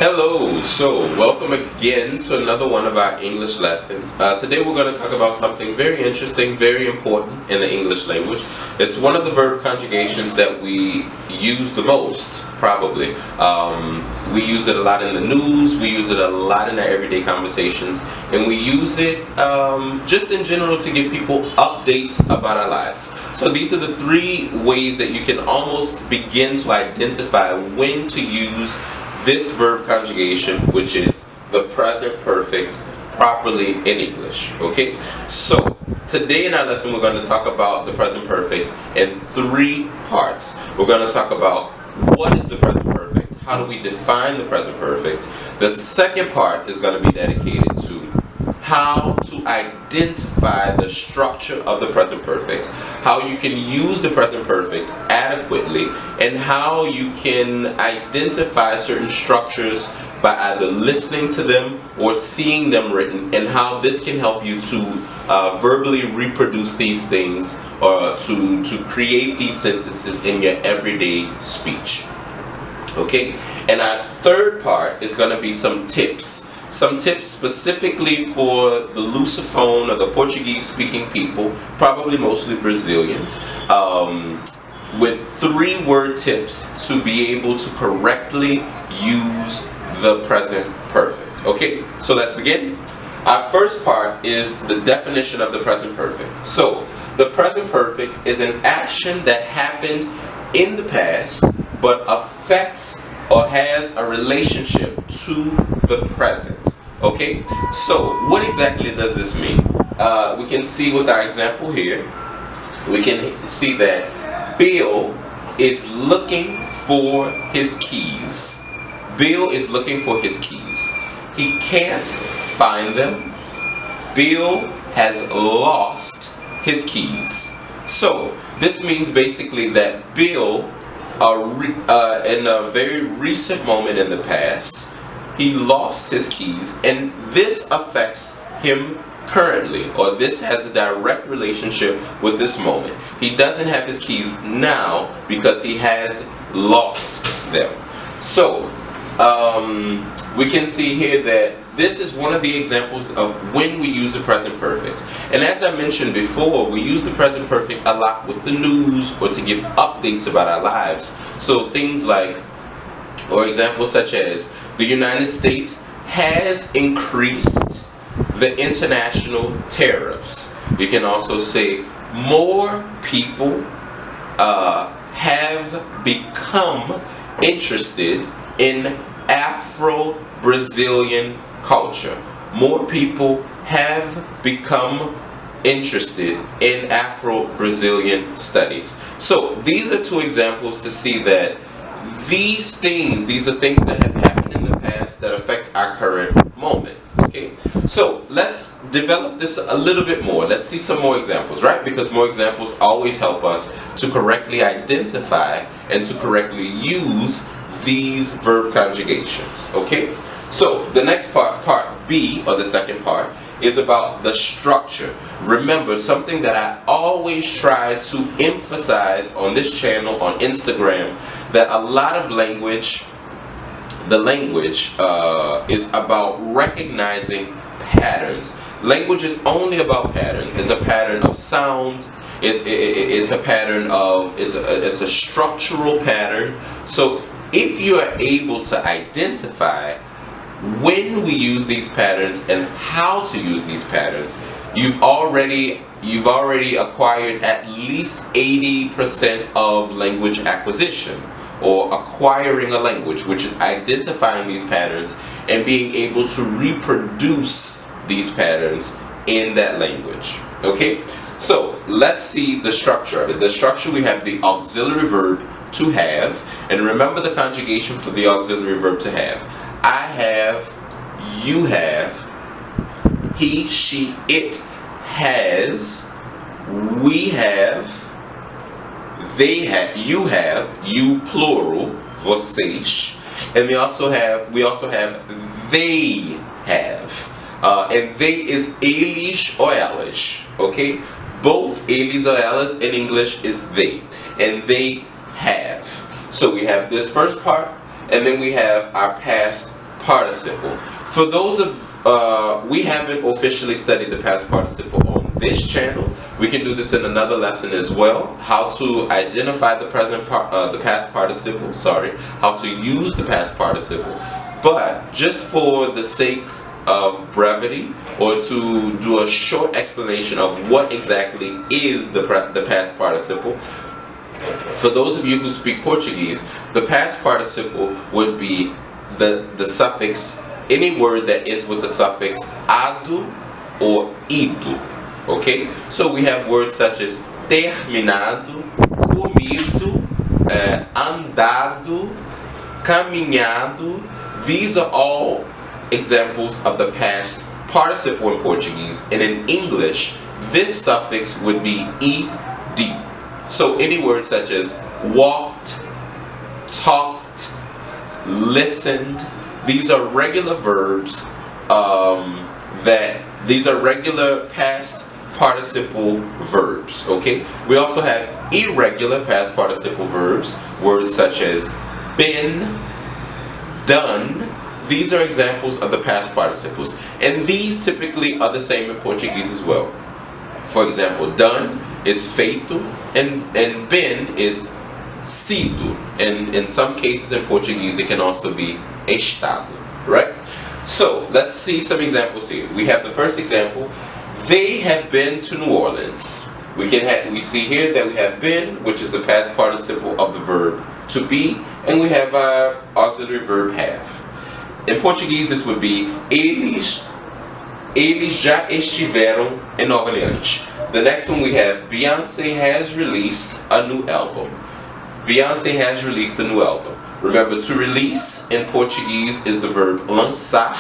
Hello, so welcome again to another one of our English lessons. Today we're going to talk about something very interesting, very important in the English language. It's one of the verb conjugations that we use the most, probably. We use it a lot in the news, we use it a lot in our everyday conversations, and we use it just in general to give people updates about our lives. So these are the three ways that you can almost begin to identify when to use this verb conjugation, which is the present perfect, properly in English. Okay, so today in our lesson we're going to talk about the present perfect in three parts. We're going to talk about what is the present perfect, how do we define the present perfect. The second part is going to be dedicated to how to identify the structure of the present perfect, how you can use the present perfect adequately, and how you can identify certain structures by either listening to them or seeing them written, and how this can help you to verbally reproduce these things or to create these sentences in your everyday speech. Okay, and our third part is going to be some tips specifically for the Lusophone or the Portuguese-speaking people, probably mostly Brazilians, with 3-word tips to be able to correctly use the present perfect. Okay, so let's begin. Our first part is the definition of the present perfect. So, the present perfect is an action that happened in the past but affects or has a relationship to the present. Okay, so what exactly does this mean? We can see with our example here, we can see that Bill is looking for his keys. Bill is looking for his keys. He can't find them. Bill has lost his keys. So this means basically that Bill, in a very recent moment in the past, he lost his keys, and this affects him currently, or this has a direct relationship with this moment. He doesn't have his keys now because he has lost them. So we can see here that this is one of the examples of when we use the present perfect. And as I mentioned before, we use the present perfect a lot with the news or to give updates about our lives. So things like, or examples such as, the United States has increased the international tariffs. You can also say more people have become interested in Afro-Brazilian culture. More people have become interested in Afro-Brazilian studies. So these are two examples to see that these are things that have happened in the past that affects our current moment. Okay, so let's develop this a little bit more. Let's see some more examples, right? Because more examples always help us to correctly identify and to correctly use these verb conjugations. Okay, so the next part B, or the second part, is about the structure. Remember, something that I always try to emphasize on this channel, on Instagram, that a lot of language, the language is about recognizing patterns. Language is only about patterns. It's a pattern of sound. It's a pattern of, it's a structural pattern. So if you are able to identify when we use these patterns and how to use these patterns, you've already acquired at least 80% of language acquisition, or acquiring a language, which is identifying these patterns and being able to reproduce these patterns in that language. Okay, so let's see the structure of it. The structure, we have the auxiliary verb to have, and remember the conjugation for the auxiliary verb to have. I have, you have, he, she, it has, we have, they have, you plural, vocês, and we also have they have, and they is eles or elas. Okay, both eles or elas in English is they, and they have. So we have this first part, and then we have our past participle. For those of we haven't officially studied the past participle on this channel. We can do this in another lesson as well. How to identify the past participle. Sorry, how to use the past participle. But just for the sake of brevity, or to do a short explanation of what exactly is the past participle. For those of you who speak Portuguese, the past participle would be the suffix, any word that ends with the suffix ado or ido. Okay? So we have words such as terminado, comido, andado, caminhado. These are all examples of the past participle in Portuguese, and in English, this suffix would be ed. So any word such as walked, talked, listened, these are regular verbs these are regular past participle verbs, okay? We also have irregular past participle verbs, words such as been, done. These are examples of the past participles, and these typically are the same in Portuguese as well. For example, done is feito, and been is sido, and in some cases in Portuguese it can also be estado, right? So let's see some examples here. We have the first example. They have been to New Orleans. We see here that we have been, which is the past participle of the verb to be, and we have our auxiliary verb have. In Portuguese, this would be eles já estiveram em Nova Orleans. The next one we have Beyonce has released a new album. Beyonce has released a new album. Remember, to release in Portuguese is the verb lançar.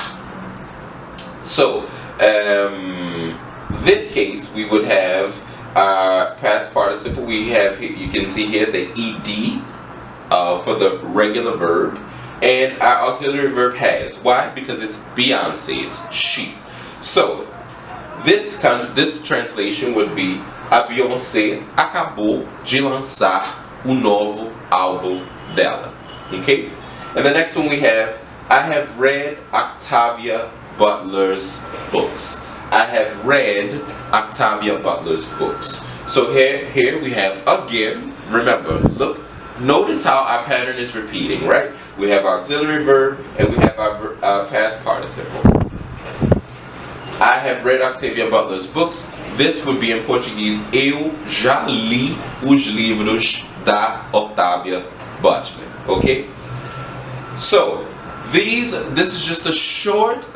So, this case we would have our past participle. We have, you can see here, the ed for the regular verb, and our auxiliary verb has. Why? Because it's Beyonce, it's she. So this translation would be: a Beyoncé acabou de lançar o novo álbum dela. Okay? And the next one we have: I have read Octavia Butler's books. I have read Octavia Butler's books. So here we have, again, remember, look, notice how our pattern is repeating, right? We have our auxiliary verb and we have our past participle. I have read Octavia Butler's books. This would be in Portuguese: eu já li os livros da Octavia Butler. Okay? So, this is just a short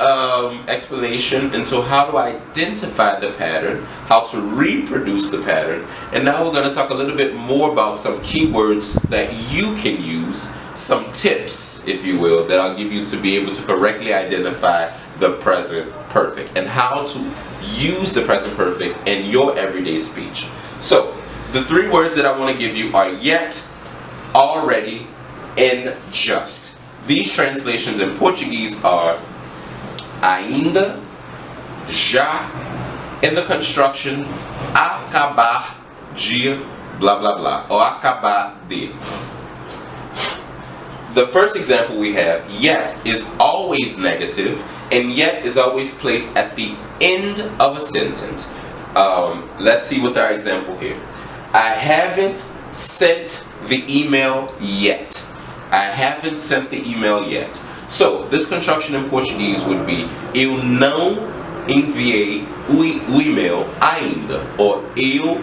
explanation into how to identify the pattern, how to reproduce the pattern, and now we're going to talk a little bit more about some keywords that you can use, some tips, if you will, that I'll give you to be able to correctly identify the present perfect and how to use the present perfect in your everyday speech. So, the three words that I want to give you are yet, already, and just. These translations in Portuguese are ainda, já, and the construction acabar de blah blah blah, or acabar de. The first example we have, yet, is always negative, and yet is always placed at the end of a sentence. Let's see with our example here. I haven't sent the email yet. I haven't sent the email yet. So, this construction in Portuguese would be: eu não enviei o e-mail ainda, or eu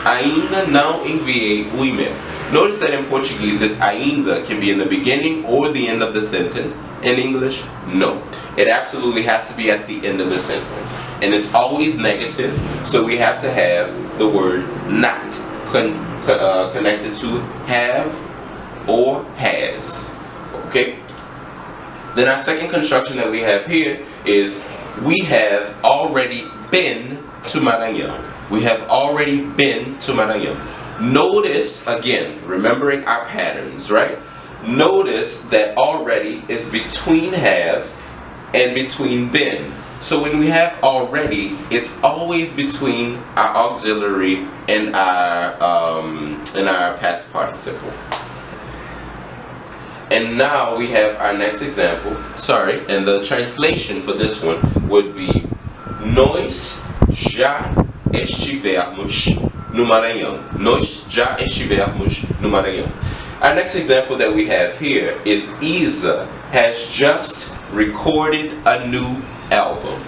ainda não enviei o e-mail. Notice that in Portuguese, this ainda can be in the beginning or the end of the sentence. In English, no. It absolutely has to be at the end of the sentence. And it's always negative, so we have to have the word not connected to have or has. Okay? Then our second construction that we have here is: we have already been to Maranhão. We have already been to Maranhão. Notice, again, remembering our patterns, right? Notice that already is between have and between been. So when we have already, it's always between our auxiliary and our past participle. And now we have our next example. Sorry, and the translation for this one would be Nós já estivermos no Maranhão. Nós já estivermos no Maranhão. Our next example that we have here is Isa has just recorded a new album.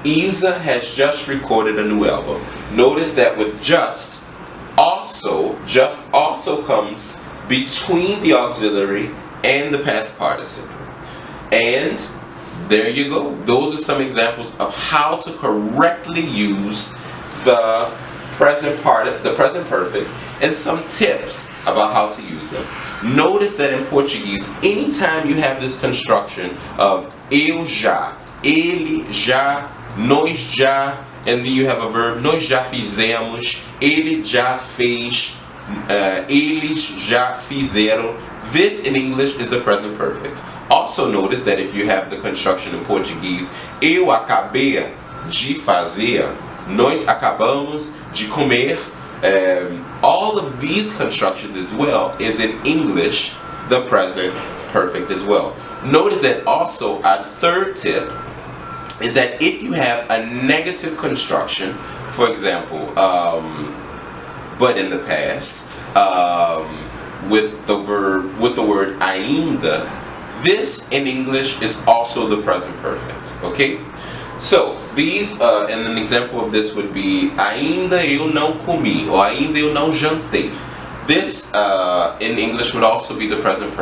Isa has just recorded a new album. Notice that with just also comes between the auxiliary and the past participle. And there you go. Those are some examples of how to correctly use the present perfect and some tips about how to use them. Notice that in Portuguese, anytime you have this construction of eu já, ele já, nós já, and then you have a verb, nós já fizemos, ele já fez, eles já fizeram. This in English is a present perfect. Also notice that if you have the construction in Portuguese, eu acabei de fazer, nós acabamos de comer, all of these constructions as well is in English the present perfect as well. Notice that also our third tip is that if you have a negative construction, for example, but in the past, with the word ainda, this in English is also the present perfect. Okay? So these and an example of this would be ainda eu não comi or ainda eu não jantei. This in English would also be the present perfect.